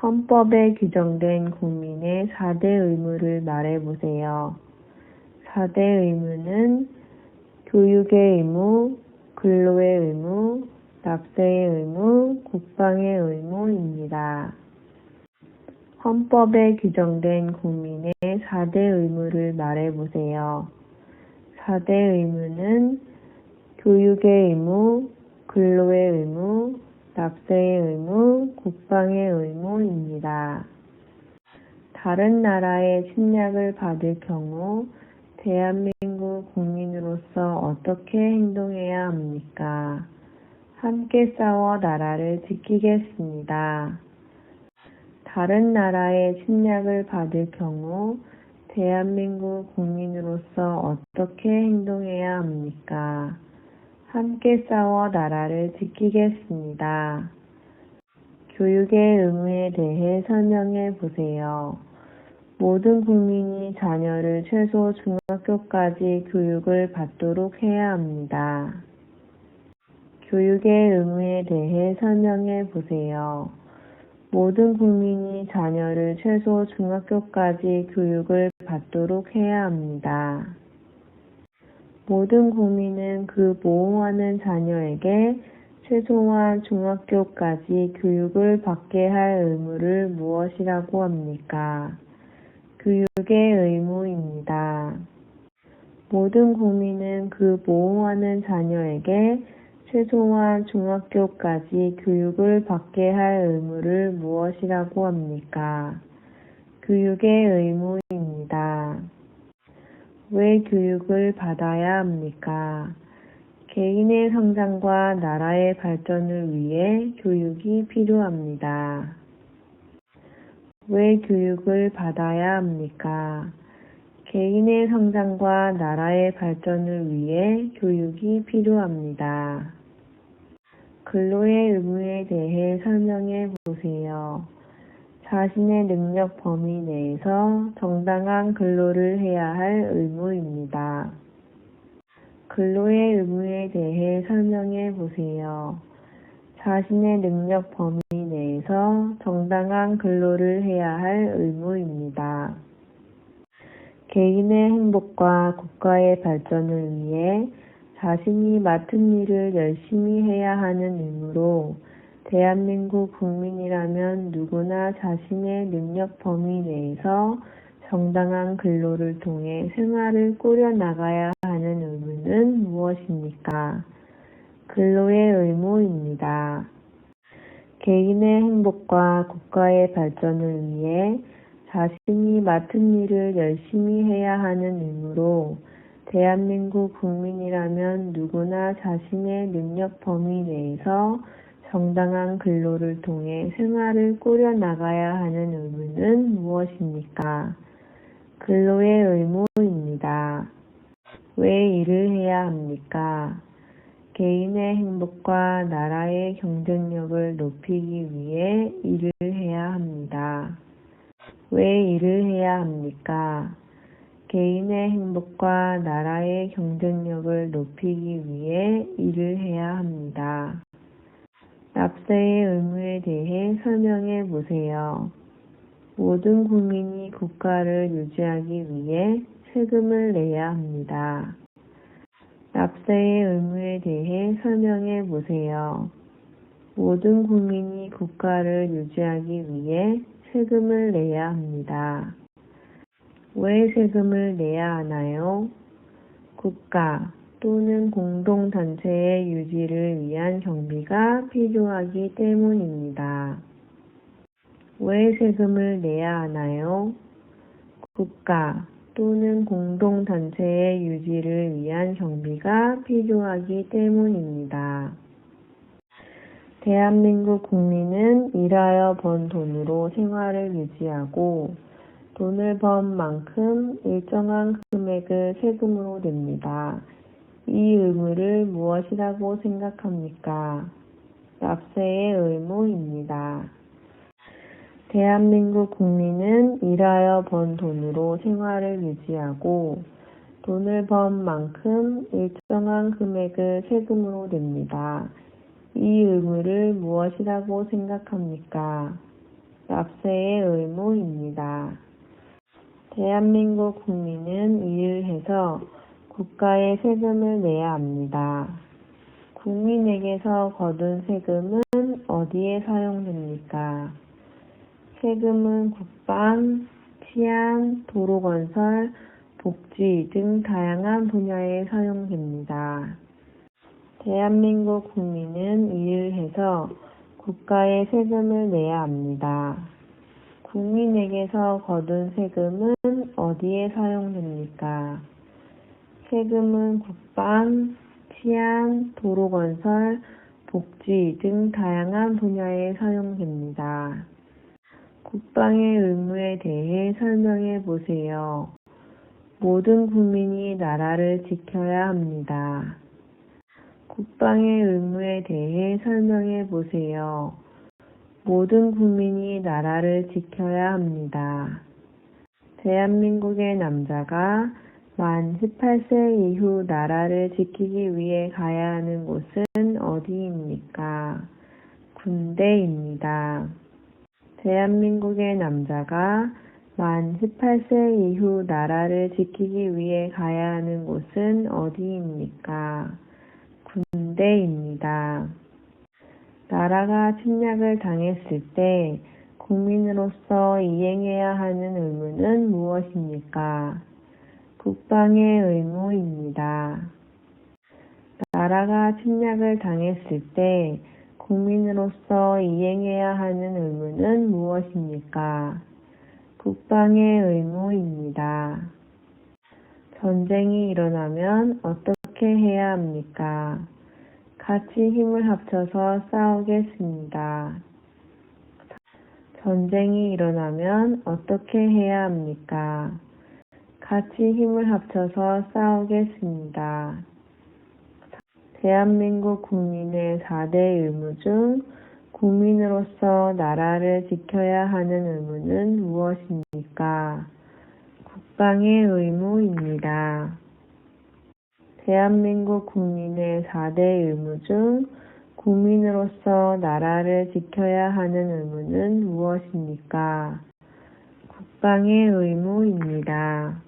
헌법에 규정된 국민의 4대 의무를 말해보세요. 4대 의무는 교육의 의무, 근로의 의무, 납세의 의무, 국방의 의무입니다. 헌법에 규정된 국민의 4대 의무를 말해보세요. 4대 의무는 교육의 의무, 근로의 의무, 납세의 의무, 국방의 의무입니다. 다른 나라의 침략을 받을 경우 대한민국 국민으로서 어떻게 행동해야 합니까? 함께 싸워 나라를 지키겠습니다. 다른 나라의 침략을 받을 경우 대한민국 국민으로서 어떻게 행동해야 합니까? 함께 싸워 나라를 지키겠습니다. 교육의 의무에 대해 설명해 보세요. 모든 국민이 자녀를 최소 중학교까지 교육을 받도록 해야 합니다. 교육의 의무에 대해 설명해 보세요. 모든 국민이 자녀를 최소 중학교까지 교육을 받도록 해야 합니다. 모든 국민은 그 모호하는 자녀에게 최소한 중학교까지 교육을 받게 할 의무를 무엇이라고 합니까? 교육의 의무입니다. 모든 국민은 그 모호하는 자녀에게 최소한 중학교까지 교육을 받게 할 의무를 무엇이라고 합니까? 교육의 의무입니다. 왜 교육을 받아야 합니까? 개인의 성장과 나라의 발전을 위해 교육이 필요합니다. 왜 교육을 받아야 합니까? 개인의 성장과 나라의 발전을 위해 교육이 필요합니다. 근로의 의무에 대해 설명해 보세요. 자신의 능력 범위 내에서 정당한 근로를 해야 할 의무입니다. 근로의 의무에 대해 설명해 보세요. 자신의 능력 범위 내에서 정당한 근로를 해야 할 의무입니다. 개인의 행복과 국가의 발전을 위해 자신이 맡은 일을 열심히 해야 하는 의무로 대한민국 국민이라면 누구나 자신의 능력 범위 내에서 정당한 근로를 통해 생활을 꾸려나가야 하는 의무는 무엇입니까? 근로의 의무입니다. 개인의 행복과 국가의 발전을 위해 자신이 맡은 일을 열심히 해야 하는 의무로 대한민국 국민이라면 누구나 자신의 능력 범위 내에서 정당한 근로를 통해 생활을 꾸려나가야 하는 의무는 무엇입니까? 근로의 의무입니다. 왜 일을 해야 합니까? 개인의 행복과 나라의 경쟁력을 높이기 위해 일을 해야 합니다. 왜 일을 해야 합니까? 개인의 행복과 나라의 경쟁력을 높이기 위해 일을 해야 합니다. 납세의 의무에 대해 설명해 보세요. 모든 국민이 국가를 유지하기 위해 세금을 내야 합니다. 납세의 의무에 대해 설명해 보세요. 모든 국민이 국가를 유지하기 위해 세금을 내야 합니다. 왜 세금을 내야 하나요? 국가 또는 공동단체의 유지를 위한 경비가 필요하기 때문입니다. 왜 세금을 내야 하나요? 국가 또는 공동단체의 유지를 위한 경비가 필요하기 때문입니다. 대한민국 국민은 일하여 번 돈으로 생활을 유지하고 돈을 번 만큼 일정한 금액을 세금으로 냅니다. 이 의무를 무엇이라고 생각합니까? 납세의 의무입니다. 대한민국 국민은 일하여 번 돈으로 생활을 유지하고 돈을 번 만큼 일정한 금액을 세금으로 냅니다. 이 의무를 무엇이라고 생각합니까? 납세의 의무입니다. 대한민국 국민은 일을 해서 국가에 세금을 내야 합니다. 국민에게서 거둔 세금은 어디에 사용됩니까? 세금은 국방, 치안, 도로건설, 복지 등 다양한 분야에 사용됩니다. 대한민국 국민은 일을 해서 국가에 세금을 내야 합니다. 국민에게서 거둔 세금은 어디에 사용됩니까? 세금은 국방, 치안, 도로건설, 복지 등 다양한 분야에 사용됩니다. 국방의 의무에 대해 설명해 보세요. 모든 국민이 나라를 지켜야 합니다. 국방의 의무에 대해 설명해 보세요. 모든 국민이 나라를 지켜야 합니다. 대한민국의 남자가 만 18세 이후 나라를 지키기 위해 가야 하는 곳은 어디입니까? 군대입니다. 대한민국의 남자가 만 18세 이후 나라를 지키기 위해 가야 하는 곳은 어디입니까? 군대입니다. 나라가 침략을 당했을 때 국민으로서 이행해야 하는 의무는 무엇입니까? 국방의 의무입니다. 나라가 침략을 당했을 때 국민으로서 이행해야 하는 의무는 무엇입니까? 국방의 의무입니다. 전쟁이 일어나면 어떻게 해야 합니까? 같이 힘을 합쳐서 싸우겠습니다. 전쟁이 일어나면 어떻게 해야 합니까? 같이 힘을 합쳐서 싸우겠습니다. 대한민국 국민의 4대 의무 중 국민으로서 나라를 지켜야 하는 의무는 무엇입니까? 국방의 의무입니다. 대한민국 국민의 4대 의무 중 국민으로서 나라를 지켜야 하는 의무는 무엇입니까? 국방의 의무입니다.